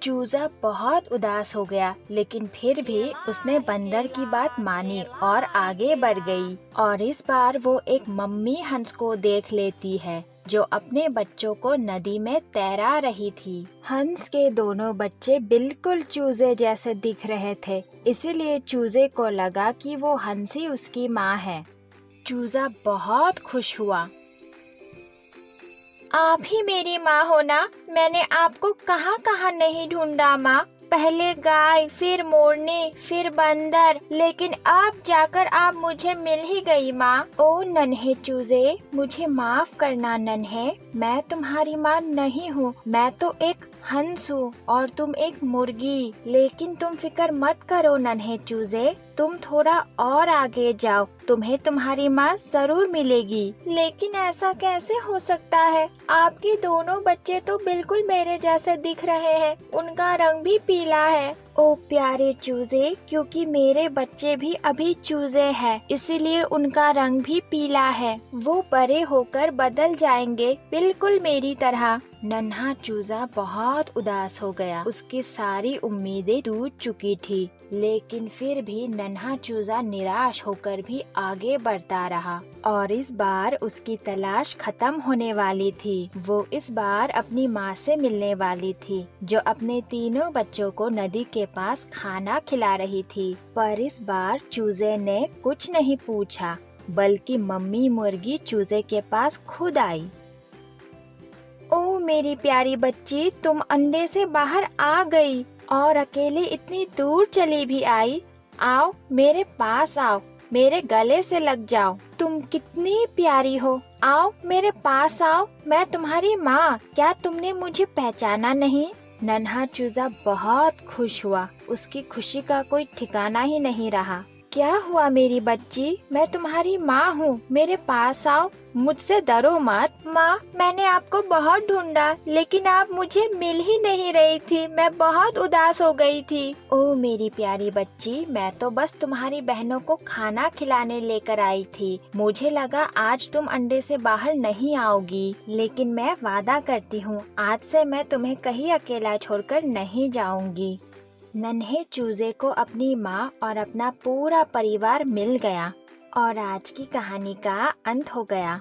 चूजा बहुत उदास हो गया, लेकिन फिर भी उसने बंदर की बात मानी और आगे बढ़ गई। और इस बार वो एक मम्मी हंस को देख लेती है जो अपने बच्चों को नदी में तैरा रही थी। हंस के दोनों बच्चे बिल्कुल चूजे जैसे दिख रहे थे, इसीलिए चूजे को लगा कि वो हंसी उसकी माँ है। चूजा बहुत खुश हुआ। आप ही मेरी माँ हो ना? मैंने आपको कहाँ कहाँ नहीं ढूंढा माँ। पहले गाय, फिर मोरनी, फिर बंदर, लेकिन अब जाकर आप मुझे मिल ही गई माँ। ओ नन्हे चूजे, मुझे माफ करना नन्हे, मैं तुम्हारी माँ नहीं हूँ। मैं तो एक हंस हूँ और तुम एक मुर्गी। लेकिन तुम फिक्र मत करो नन्हे चूजे, तुम थोड़ा और आगे जाओ, तुम्हें तुम्हारी माँ जरूर मिलेगी। लेकिन ऐसा कैसे हो सकता है? आपके दोनों बच्चे तो बिल्कुल मेरे जैसे दिख रहे हैं, उनका रंग भी पीला है। ओ प्यारे चूजे, क्योंकि मेरे बच्चे भी अभी चूजे हैं, इसीलिए उनका रंग भी पीला है। वो बड़े होकर बदल जाएंगे, बिल्कुल मेरी तरह। नन्हा चूजा बहुत उदास हो गया, उसकी सारी उम्मीदें टूट चुकी थी। लेकिन फिर भी नन्हा चूजा निराश होकर भी आगे बढ़ता रहा और इस बार उसकी तलाश खत्म होने वाली थी। वो इस बार अपनी माँ से मिलने वाली थी जो अपने तीनों बच्चों को नदी के पास खाना खिला रही थी। पर इस बार चूजे ने कुछ नहीं पूछा, बल्कि मम्मी मुर्गी चूजे के पास खुद आई। ओ मेरी प्यारी बच्ची, तुम अंडे से बाहर आ गई और अकेले इतनी दूर चली भी आई। आओ मेरे पास आओ, मेरे गले से लग जाओ। तुम कितनी प्यारी हो, आओ मेरे पास आओ, मैं तुम्हारी माँ। क्या तुमने मुझे पहचाना नहीं? नन्हा चूजा बहुत खुश हुआ, उसकी खुशी का कोई ठिकाना ही नहीं रहा। क्या हुआ मेरी बच्ची? मैं तुम्हारी माँ हूँ, मेरे पास आओ, मुझसे डरो मत। माँ, मैंने आपको बहुत ढूंढा, लेकिन आप मुझे मिल ही नहीं रही थी, मैं बहुत उदास हो गई थी। ओ मेरी प्यारी बच्ची, मैं तो बस तुम्हारी बहनों को खाना खिलाने लेकर आई थी। मुझे लगा आज तुम अंडे से बाहर नहीं आओगी, लेकिन मैं वादा करती हूँ आज से मैं तुम्हें कहीं अकेला छोड़कर नहीं जाऊंगी। नन्हे चूजे को अपनी माँ और अपना पूरा परिवार मिल गया और आज की कहानी का अंत हो गया।